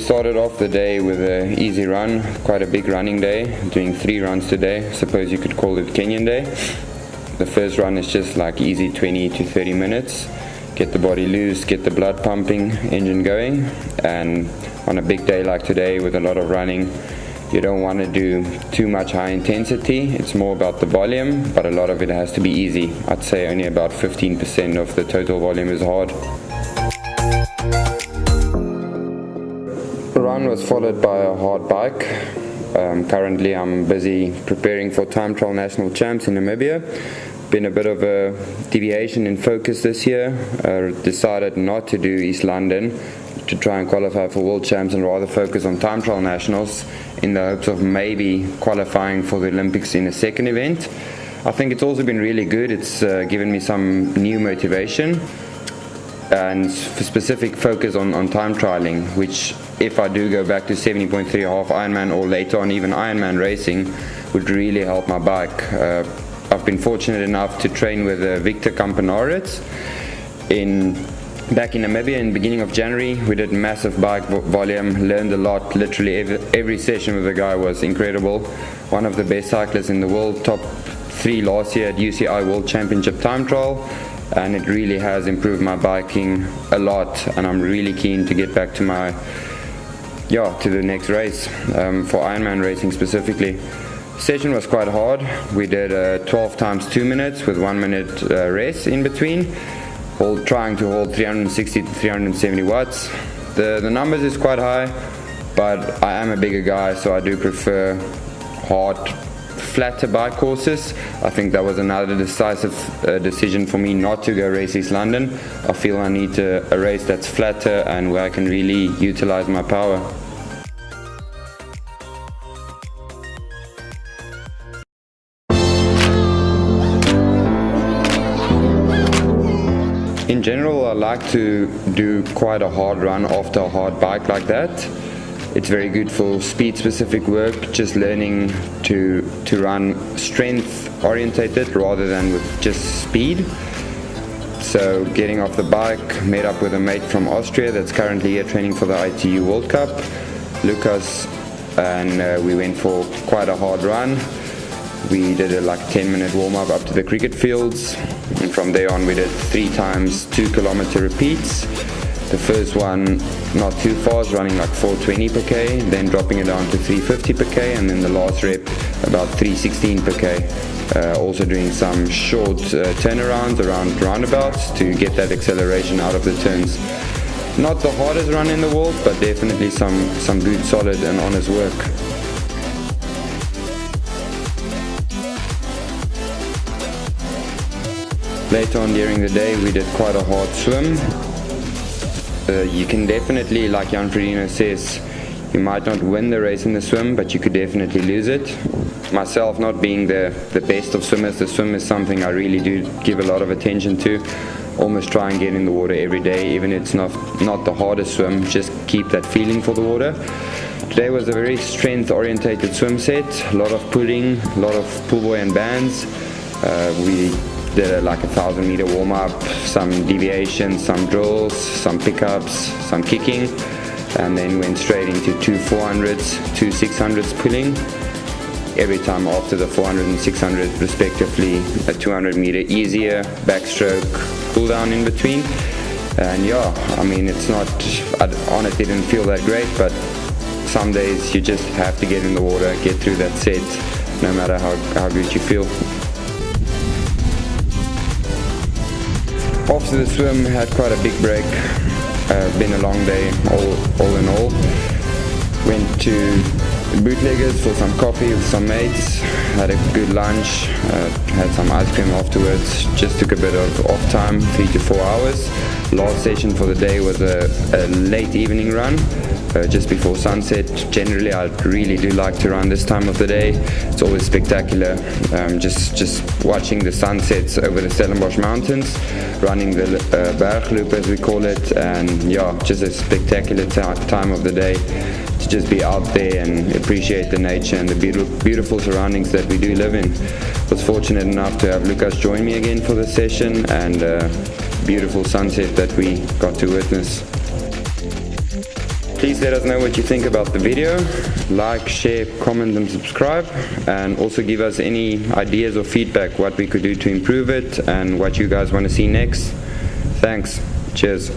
started off the day with an easy run, quite a big running day, doing 3 runs today. Suppose you could call it Kenyan day. The first run is just like easy 20 to 30 minutes. Get the body loose, get the blood pumping, engine going. And on a big day like today with a lot of running, you don't want to do too much high intensity. It's more about the volume, but a lot of it has to be easy. I'd say only about 15% of the total volume is hard. The run was followed by a hard bike. Currently I'm busy preparing for time trial national champs in Namibia. Been a bit of a deviation in focus this year. Decided not to do East London to try and qualify for world champs and rather focus on time trial nationals in the hopes of maybe qualifying for the Olympics in a second event. I think it's also been really good. It's given me some new motivation and specific focus on time trialing, which if I do go back to 70.3 half Ironman or later on even Ironman racing would really help my bike. I've been fortunate enough to train with Victor Campenaritz back in Namibia in the beginning of January. We did massive bike volume, learned a lot. Literally every session with the guy was incredible. One of the best cyclists in the world, top 3 last year at UCI World Championship time trial, and it really has improved my biking a lot, and I'm really keen to get back to the next race, for Ironman racing specifically. Session was quite hard. We did 12 times 2 minutes with 1 minute rest in between, trying to hold 360 to 370 watts. The numbers is quite high, but I am a bigger guy, so I do prefer hard, flatter bike courses. I think that was another decisive decision for me not to go race East London. I feel I need a race that's flatter and where I can really utilize my power. In general, I like to do quite a hard run after a hard bike like that. It's very good for speed-specific work, just learning to run strength-orientated rather than with just speed. So getting off the bike, met up with a mate from Austria that's currently here training for the ITU World Cup, Lucas, and we went for quite a hard run. We did a 10-minute warm-up up to the cricket fields, and from there on we did 3 times 2 kilometer repeats. The first one not too fast, running 420 per k, then dropping it down to 350 per k, and then the last rep about 316 per k. Also doing some short turnarounds around roundabouts to get that acceleration out of the turns. Not the hardest run in the world, but definitely some good, solid and honest work. Later on during the day we did quite a hard swim. You can definitely, like Jan Frodeno says, you might not win the race in the swim, but you could definitely lose it. Myself not being the best of swimmers, the swim is something I really do give a lot of attention to. Almost try and get in the water every day, even if it's not the hardest swim, just keep that feeling for the water. Today was a very strength orientated swim set, a lot of pulling, a lot of pull buoy and bands. We did a 1,000 meter warm up, some deviations, some drills, some pickups, some kicking, and then went straight into 2 400s, 2 600s pulling. Every time after the 400 and 600 respectively, a 200 meter easier backstroke cool down in between. And yeah, I mean, it's not, on it didn't feel that great, but some days you just have to get in the water, get through that set, no matter how good you feel. After the swim, had quite a big break. Been a long day, all in all. Went to Bootleggers for some coffee with some mates. Had a good lunch. Had some ice cream afterwards. Just took a bit of off time, 3 to 4 hours. Last session for the day was a late evening run, just before sunset. Generally, I really do like to run this time of the day. It's always spectacular. Just watching the sunsets over the Stellenbosch mountains, running the Bergloop as we call it, and yeah, just a spectacular time of the day to just be out there and appreciate the nature and the beautiful surroundings that we do live in. Was fortunate enough to have Lucas join me again for the session, and beautiful sunset that we got to witness. please let us know what you think about the video. Like, share, comment and subscribe, and also give us any ideas or feedback what we could do to improve it and what you guys want to see next. Thanks. Cheers.